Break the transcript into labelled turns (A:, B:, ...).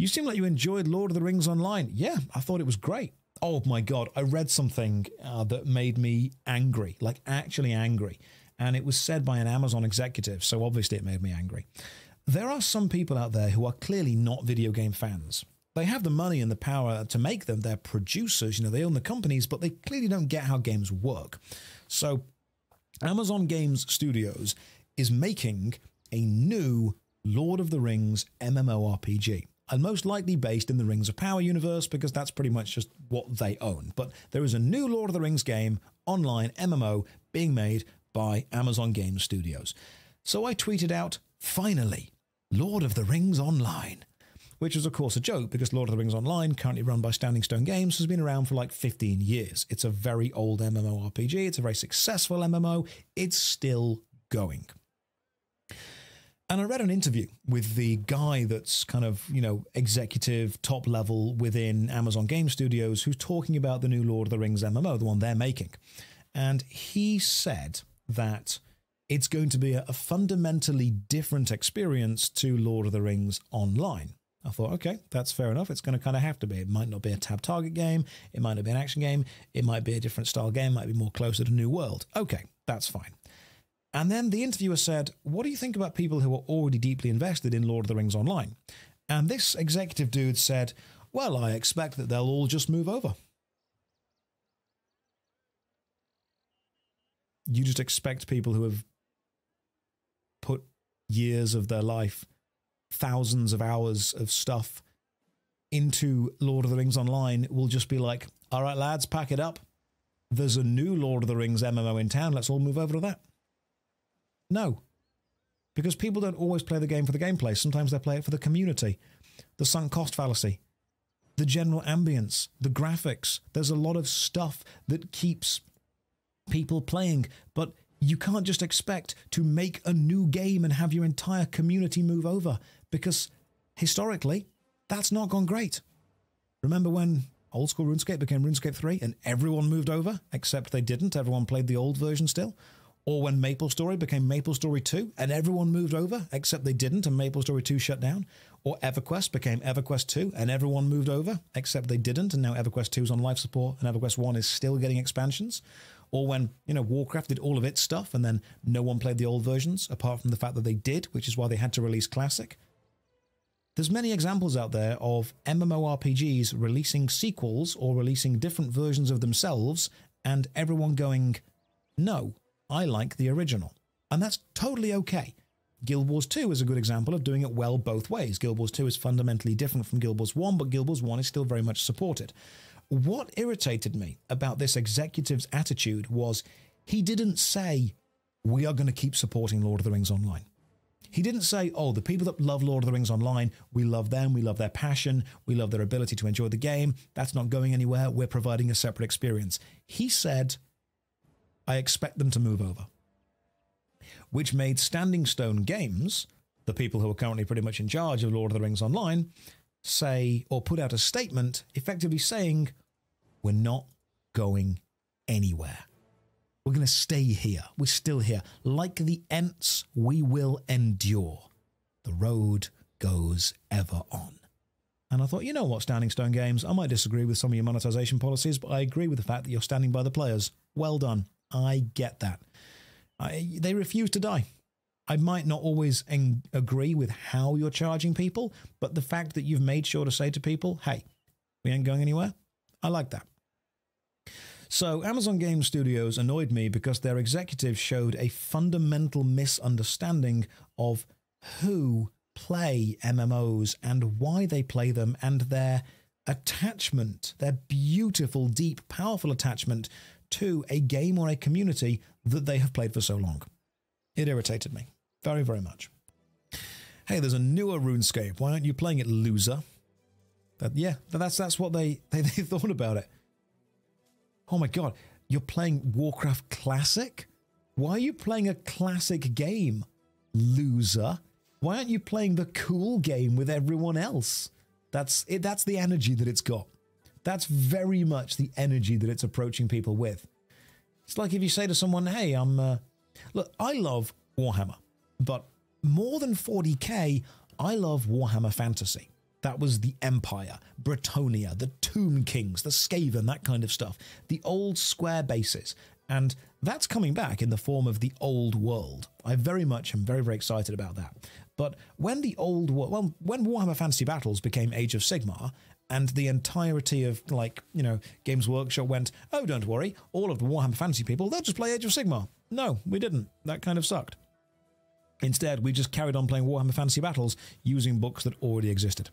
A: You seem like you enjoyed Lord of the Rings Online. Yeah, I thought it was great. Oh my God, I read something that made me angry, like actually angry. And it was said by an Amazon executive, so obviously it made me angry. There are some people out there who are clearly not video game fans. They have the money and the power to make them. They're producers, they own the companies, but they clearly don't get how games work. So Amazon Games Studios is making a new Lord of the Rings MMORPG. And most likely based in the Rings of Power universe, because that's pretty much just what they own. But there is a new Lord of the Rings game, online MMO, being made by Amazon Games Studios. So I tweeted out, finally, Lord of the Rings Online. Which is, of course, a joke, because Lord of the Rings Online, currently run by Standing Stone Games, has been around for like 15 years. It's a very old MMORPG. It's a very successful MMO. It's still going. And I read an interview with the guy that's kind of, executive top level within Amazon Game Studios who's talking about the new Lord of the Rings MMO, the one they're making. And he said that it's going to be a fundamentally different experience to Lord of the Rings Online. I thought, okay, that's fair enough. It's going to kind of have to be. It might not be a tab target game. It might not be an action game. It might be a different style game. It might be more closer to New World. Okay, that's fine. And then the interviewer said, what do you think about people who are already deeply invested in Lord of the Rings Online? And this executive dude said, well, I expect that they'll all just move over. You just expect people who have put years of their life, thousands of hours of stuff into Lord of the Rings Online will just be like, all right, lads, pack it up. There's a new Lord of the Rings MMO in town. Let's all move over to that. No, because people don't always play the game for the gameplay. Sometimes they play it for the community, the sunk cost fallacy, the general ambience, the graphics. There's a lot of stuff that keeps people playing, but you can't just expect to make a new game and have your entire community move over, because historically, that's not gone great. Remember when old school RuneScape became RuneScape 3 and everyone moved over, except they didn't. Everyone played the old version still. Or when MapleStory became MapleStory 2 and everyone moved over, except they didn't, and MapleStory 2 shut down. Or EverQuest became EverQuest 2 and everyone moved over, except they didn't, and now EverQuest 2 is on life support and EverQuest 1 is still getting expansions. Or when, Warcraft did all of its stuff and then no one played the old versions, apart from the fact that they did, which is why they had to release Classic. There's many examples out there of MMORPGs releasing sequels or releasing different versions of themselves and everyone going, no, I like the original. And that's totally okay. Guild Wars 2 is a good example of doing it well both ways. Guild Wars 2 is fundamentally different from Guild Wars 1, but Guild Wars 1 is still very much supported. What irritated me about this executive's attitude was he didn't say, we are going to keep supporting Lord of the Rings Online. He didn't say, oh, the people that love Lord of the Rings Online, we love them, we love their passion, we love their ability to enjoy the game. That's not going anywhere. We're providing a separate experience. He said, I expect them to move over. Which made Standing Stone Games, the people who are currently pretty much in charge of Lord of the Rings Online, say or put out a statement effectively saying, we're not going anywhere. We're going to stay here. We're still here. Like the Ents, we will endure. The road goes ever on. And I thought, you know what, Standing Stone Games, I might disagree with some of your monetization policies, but I agree with the fact that you're standing by the players. Well done. I get that. They refuse to die. I might not always agree with how you're charging people, but the fact that you've made sure to say to people, hey, we ain't going anywhere, I like that. So Amazon Game Studios annoyed me because their executives showed a fundamental misunderstanding of who play MMOs and why they play them and their attachment, their beautiful, deep, powerful attachment to a game or a community that they have played for so long. It irritated me very, very much. Hey, there's a newer RuneScape. Why aren't you playing it, loser? That's what they thought about it. Oh my God, you're playing Warcraft Classic? Why are you playing a classic game, loser? Why aren't you playing the cool game with everyone else? That's it. That's the energy that it's got. That's very much the energy that it's approaching people with. It's like if you say to someone, hey, look, I love Warhammer, but more than 40k, I love Warhammer Fantasy. That was the Empire, Bretonia, the Tomb Kings, the Skaven, that kind of stuff. The old square bases. And that's coming back in the form of the old world. I very much am very, very excited about that. But when the old world, well, when Warhammer Fantasy Battles became Age of Sigmar, and the entirety of, like, you know, Games Workshop went, oh, don't worry, all of the Warhammer Fantasy people, they'll just play Age of Sigmar. No, we didn't. That kind of sucked. Instead, we just carried on playing Warhammer Fantasy Battles using books that already existed.